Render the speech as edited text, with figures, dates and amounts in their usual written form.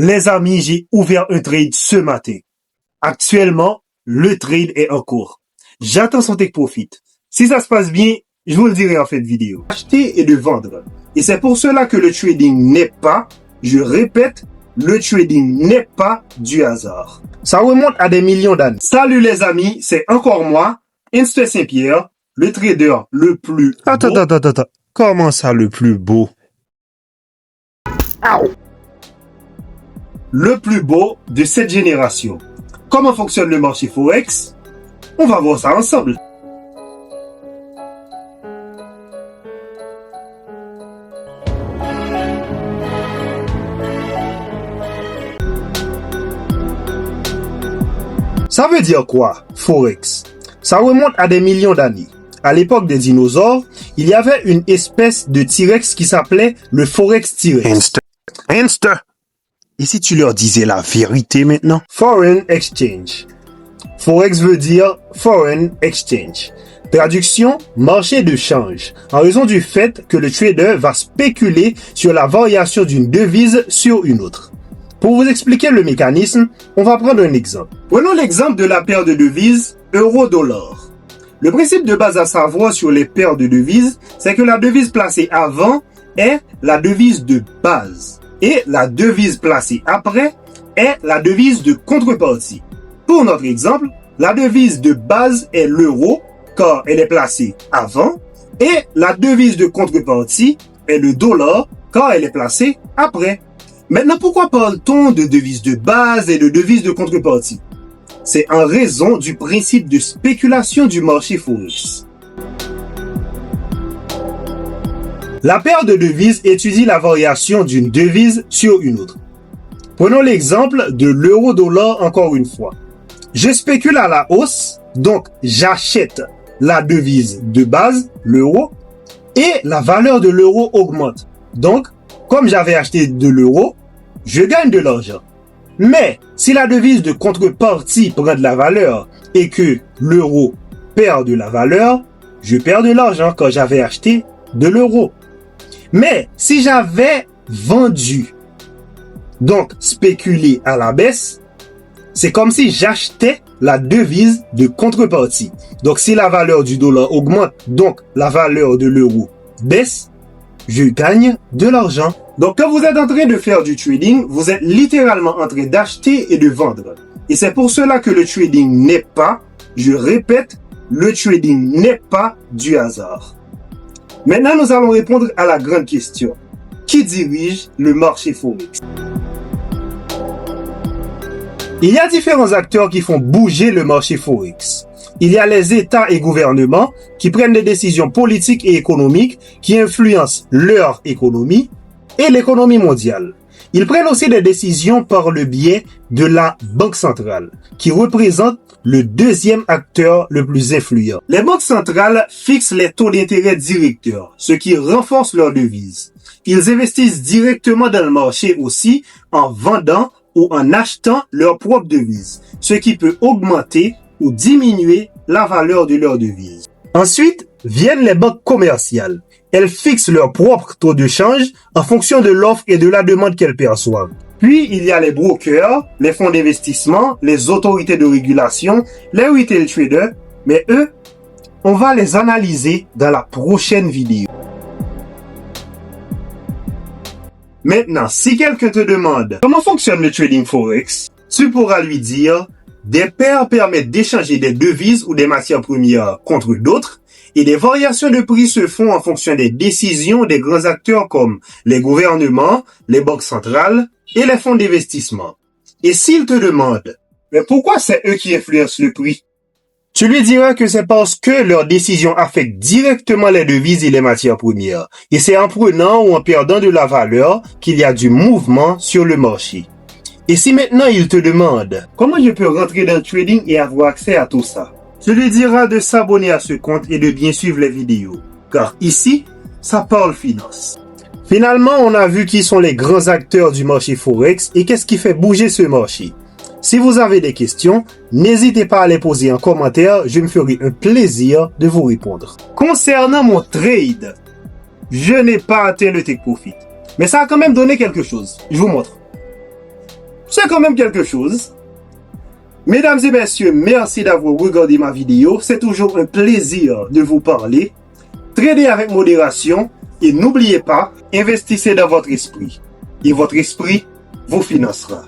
Les amis, j'ai ouvert un trade ce matin. Actuellement, le trade est en cours. J'attends son take profit. Si ça se passe bien, je vous le dirai en fin de vidéo. Acheter et de vendre. Et c'est pour cela que le trading n'est pas, je répète, le trading n'est pas du hasard. Ça remonte à des millions d'années. Salut les amis, c'est encore moi, Insta Saint-Pierre, le trader le plus beau. Attends. Comment ça le plus beau? Le plus beau de cette génération. Comment fonctionne le marché Forex? On va voir ça ensemble. Ça veut dire quoi, Forex? Ça remonte à des millions d'années. À l'époque des dinosaures, il y avait une espèce de T-Rex qui s'appelait le Forex T-Rex. Insta. Et si tu leur disais la vérité maintenant? Foreign Exchange. Forex veut dire Foreign Exchange. Traduction, marché de change. En raison du fait que le trader va spéculer sur la variation d'une devise sur une autre. Pour vous expliquer le mécanisme, on va prendre un exemple. Prenons l'exemple de la paire de devises euro-dollar. Le principe de base à savoir sur les paires de devises, c'est que la devise placée avant est la devise de base. Et la devise placée après est la devise de contrepartie. Pour notre exemple, la devise de base est l'euro, car elle est placée avant, et la devise de contrepartie est le dollar, car elle est placée après. Maintenant, pourquoi parle-t-on de devise de base et de devise de contrepartie? C'est en raison du principe de spéculation du marché Forex. La paire de devises étudie la variation d'une devise sur une autre. Prenons l'exemple de l'euro-dollar encore une fois. Je spécule à la hausse, donc j'achète la devise de base, l'euro, et la valeur de l'euro augmente. Donc, comme j'avais acheté de l'euro, je gagne de l'argent. Mais si la devise de contrepartie prend de la valeur et que l'euro perd de la valeur, je perds de l'argent quand j'avais acheté de l'euro. Mais si j'avais vendu, donc spéculé à la baisse, c'est comme si j'achetais la devise de contrepartie. Donc si la valeur du dollar augmente, donc la valeur de l'euro baisse, je gagne de l'argent. Donc quand vous êtes en train de faire du trading, vous êtes littéralement en train d'acheter et de vendre. Et c'est pour cela que le trading n'est pas, je répète, le trading n'est pas du hasard. Maintenant, nous allons répondre à la grande question. Qui dirige le marché Forex? Il y a différents acteurs qui font bouger le marché Forex. Il y a les États et gouvernements qui prennent des décisions politiques et économiques qui influencent leur économie et l'économie mondiale. Ils prennent aussi des décisions par le biais de la Banque centrale, qui représente le deuxième acteur le plus influent. Les banques centrales fixent les taux d'intérêt directeurs, ce qui renforce leur devise. Ils investissent directement dans le marché aussi en vendant ou en achetant leur propre devise, ce qui peut augmenter ou diminuer la valeur de leur devise. Ensuite, viennent les banques commerciales. Elles fixent leur propre taux de change en fonction de l'offre et de la demande qu'elles perçoivent. Puis, il y a les brokers, les fonds d'investissement, les autorités de régulation, les retail traders, mais eux, on va les analyser dans la prochaine vidéo. Maintenant, si quelqu'un te demande comment fonctionne le trading Forex, tu pourras lui dire des paires permettent d'échanger des devises ou des matières premières contre d'autres et des variations de prix se font en fonction des décisions des grands acteurs comme les gouvernements, les banques centrales et les fonds d'investissement. Et s'il te demande, mais pourquoi c'est eux qui influencent le prix? Tu lui diras que c'est parce que leurs décisions affectent directement les devises et les matières premières. Et c'est en prenant ou en perdant de la valeur qu'il y a du mouvement sur le marché. Et si maintenant il te demande comment je peux rentrer dans le trading et avoir accès à tout ça, tu lui diras de s'abonner à ce compte et de bien suivre les vidéos. Car ici, ça parle finance. Finalement, on a vu qui sont les grands acteurs du marché Forex et qu'est-ce qui fait bouger ce marché. Si vous avez des questions, n'hésitez pas à les poser en commentaire, je me ferai un plaisir de vous répondre. Concernant mon trade, je n'ai pas atteint le take profit, mais ça a quand même donné quelque chose. Je vous montre. c'est quand même quelque chose. Mesdames et messieurs, merci d'avoir regardé ma vidéo. C'est toujours un plaisir de vous parler. Tradez avec modération et n'oubliez pas, investissez dans votre esprit. Et votre esprit vous financera.